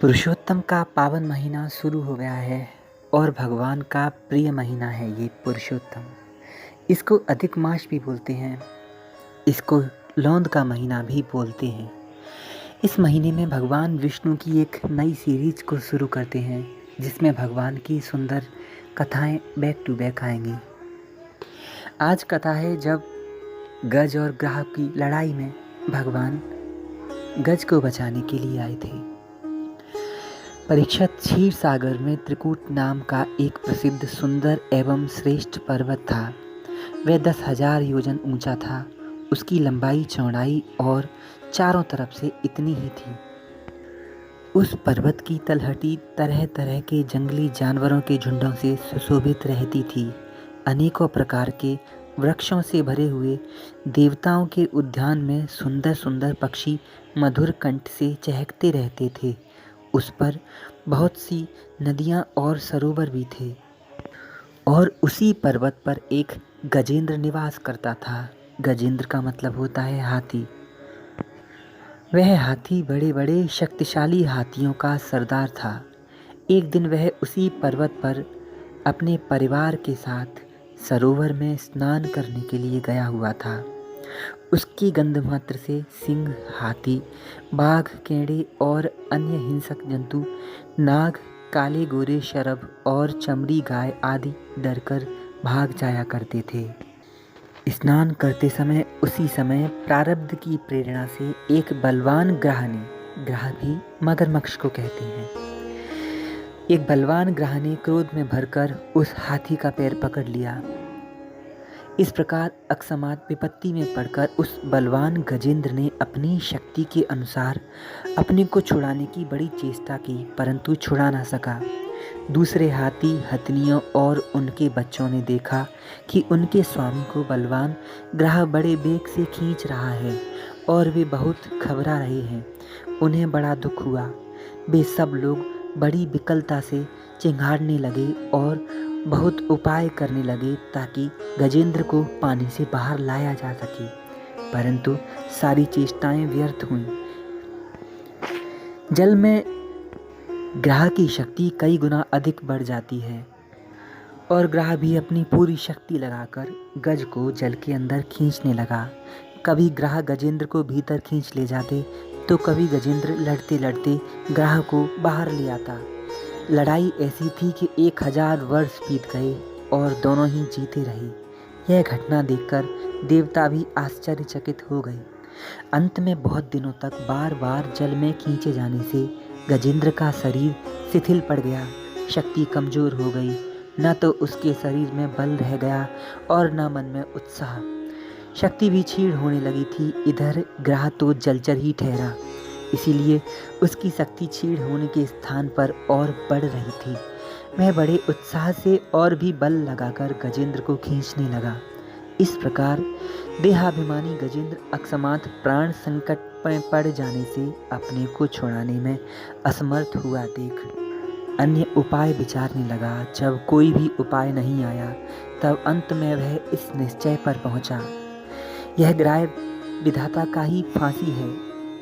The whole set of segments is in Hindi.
पुरुषोत्तम का पावन महीना शुरू हो गया है और भगवान का प्रिय महीना है ये पुरुषोत्तम। इसको अधिक मास भी बोलते हैं, इसको लौंद का महीना भी बोलते हैं। इस महीने में भगवान विष्णु की एक नई सीरीज को शुरू करते हैं जिसमें भगवान की सुंदर कथाएं बैक टू बैक आएंगी। आज कथा है जब गज और ग्राह की लड़ाई में भगवान गज को बचाने के लिए आए थे। परीक्षित क्षीर सागर में त्रिकूट नाम का एक प्रसिद्ध सुंदर एवं श्रेष्ठ पर्वत था। वह 10,000 योजन ऊंचा था। उसकी लंबाई चौड़ाई और चारों तरफ से इतनी ही थी। उस पर्वत की तलहटी तरह तरह के जंगली जानवरों के झुंडों से सुशोभित रहती थी। अनेकों प्रकार के वृक्षों से भरे हुए देवताओं के उद्यान में सुंदर सुंदर पक्षी मधुर कंठ से चहकते रहते थे। उस पर बहुत सी नदियाँ और सरोवर भी थे और उसी पर्वत पर एक गजेंद्र निवास करता था। गजेंद्र का मतलब होता है हाथी। वह हाथी बड़े बड़े शक्तिशाली हाथियों का सरदार था। एक दिन वह उसी पर्वत पर अपने परिवार के साथ सरोवर में स्नान करने के लिए गया हुआ था। उसकी गंध मात्र से सिंह, हाथी, बाघ, केड़े और अन्य हिंसक जंतु, नाग, काले गोरे शरभ और चमड़ी गाय आदि डरकर भाग जाया करते थे। स्नान करते समय उसी समय प्रारब्ध की प्रेरणा से एक बलवान ग्राह ने, ग्राह भी मगरमच्छ को कहते हैं, एक बलवान ग्राह ने क्रोध में भरकर उस हाथी का पैर पकड़ लिया। इस प्रकार अकस्मात विपत्ति में पड़कर उस बलवान गजेंद्र ने अपनी शक्ति के अनुसार अपने को छुड़ाने की बड़ी चेष्टा की, परंतु छुड़ा ना सका। दूसरे हाथी, हथनियों और उनके बच्चों ने देखा कि उनके स्वामी को बलवान ग्राह बड़े बेग से खींच रहा है और वे बहुत घबरा रहे हैं। उन्हें बड़ा दुख हुआ। वे सब लोग बड़ी विकलता से चिंघाड़ने लगे और बहुत उपाय करने लगे ताकि गजेंद्र को पानी से बाहर लाया जा सके, परंतु सारी चेष्टाएं व्यर्थ हुईं। जल में ग्राह की शक्ति कई गुना अधिक बढ़ जाती है और ग्राह भी अपनी पूरी शक्ति लगाकर गज को जल के अंदर खींचने लगा। कभी ग्राह गजेंद्र को भीतर खींच ले जाते तो कभी गजेंद्र लड़ते लड़ते ग्राह को बाहर ले आता। लड़ाई ऐसी थी कि 1000 वर्ष बीत गए और दोनों ही जीते रहे। यह घटना देखकर देवता भी आश्चर्यचकित हो गए। अंत में बहुत दिनों तक बार बार जल में खींचे जाने से गजेंद्र का शरीर शिथिल पड़ गया, शक्ति कमजोर हो गई। न तो उसके शरीर में बल रह गया और न मन में उत्साह। शक्ति भी क्षीण होने लगी थी। इधर ग्राह तो जलचर ही ठहरा, इसीलिए उसकी शक्ति क्षीण होने के स्थान पर और बढ़ रही थी। वह बड़े उत्साह से और भी बल लगाकर गजेंद्र को खींचने लगा। इस प्रकार देहाभिमानी गजेंद्र अकस्मात प्राण संकट में पड़ जाने से अपने को छुड़ाने में असमर्थ हुआ देख अन्य उपाय विचारने लगा। जब कोई भी उपाय नहीं आया तब अंत में वह इस निश्चय पर पहुंचा, यह ग्राह विधाता का ही फांसी है।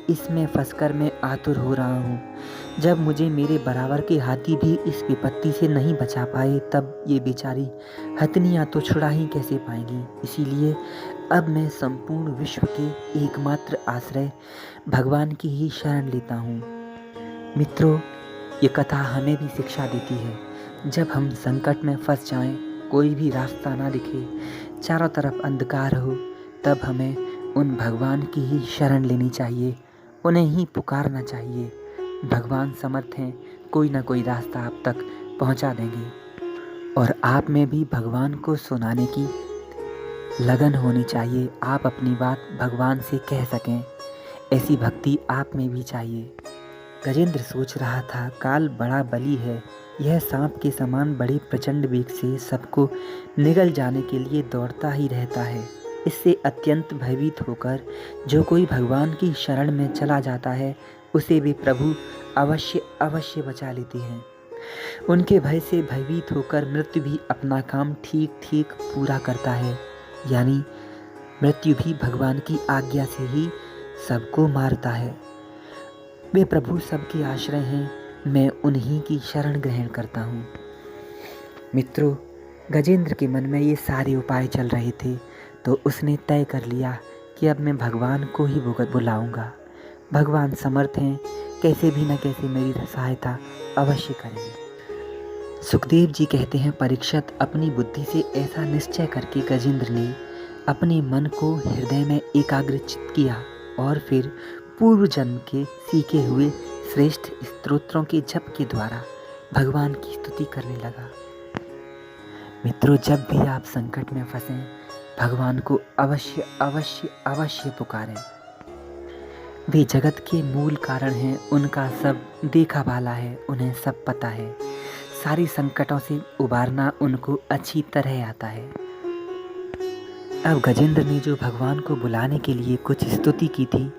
इसमें फंसकर मैं आतुर हो रहा हूँ। जब मुझे मेरे बराबर के हाथी भी इस विपत्ति से नहीं बचा पाए तब ये बेचारी हथनियाँ तो छुड़ा ही कैसे पाएंगी। इसीलिए अब मैं संपूर्ण विश्व के एकमात्र आश्रय भगवान की ही शरण लेता हूँ। मित्रों, ये कथा हमें भी शिक्षा देती है। जब हम संकट में फंस जाएं, कोई भी रास्ता ना दिखे, चारों तरफ अंधकार हो, तब हमें उन भगवान की ही शरण लेनी चाहिए, उन्हें ही पुकारना चाहिए। भगवान समर्थ हैं, कोई ना कोई रास्ता आप तक पहुंचा देंगे। और आप में भी भगवान को सुनाने की लगन होनी चाहिए। आप अपनी बात भगवान से कह सकें, ऐसी भक्ति आप में भी चाहिए। गजेंद्र सोच रहा था, काल बड़ा बली है। यह सांप के समान बड़े प्रचंड वेग से सबको निगल जाने के लिए दौड़ता ही रहता है। इससे अत्यंत भयभीत होकर जो कोई भगवान की शरण में चला जाता है उसे भी प्रभु अवश्य अवश्य बचा लेते हैं। उनके भय से भयभीत होकर मृत्यु भी अपना काम ठीक ठीक पूरा करता है। यानी मृत्यु भी भगवान की आज्ञा से ही सबको मारता है। वे प्रभु सबके आश्रय हैं। मैं उन्हीं की शरण ग्रहण करता हूँ। मित्रों, गजेंद्र के मन में ये सारे उपाय चल रहे थे तो उसने तय कर लिया कि अब मैं भगवान को ही बुलाऊंगा। भगवान समर्थ हैं, कैसे भी न कैसे मेरी सहायता अवश्य करेंगे। सुखदेव जी कहते हैं, परीक्षित, अपनी बुद्धि से ऐसा निश्चय करके गजेंद्र ने अपने मन को हृदय में एकाग्रचित किया और फिर पूर्व जन्म के सीखे हुए श्रेष्ठ स्तोत्रों के जप के द्वारा भगवान की स्तुति करने लगा। मित्रों, जब भी आप संकट में फंसें, भगवान को अवश्य अवश्य अवश्य पुकारें। वे जगत के मूल कारण हैं, उनका सब देखा भाला है, उन्हें सब पता है। सारी संकटों से उबारना उनको अच्छी तरह आता है। अब गजेंद्र ने जो भगवान को बुलाने के लिए कुछ स्तुति की थी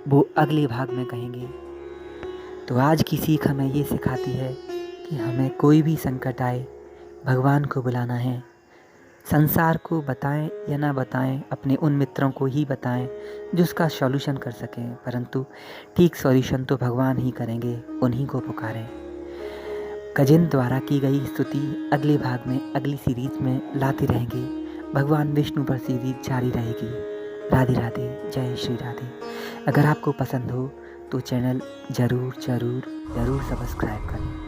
वो अगले भाग में कहेंगे। तो आज की सीख हमें ये सिखाती है कि हमें कोई भी संकट आए, भगवान को बुलाना है। संसार को बताएं या ना बताएं, अपने उन मित्रों को ही बताएं जो उसका सॉल्यूशन कर सकें, परंतु ठीक सॉल्यूशन तो भगवान ही करेंगे, उन्हीं को पुकारें। गजेंद्र द्वारा की गई स्तुति अगले भाग में, अगली सीरीज में लाते रहेंगे। भगवान विष्णु पर सीरीज जारी रहेगी। राधे राधे, जय श्री राधे। अगर आपको पसंद हो तो चैनल ज़रूर ज़रूर ज़रूर सब्सक्राइब करें।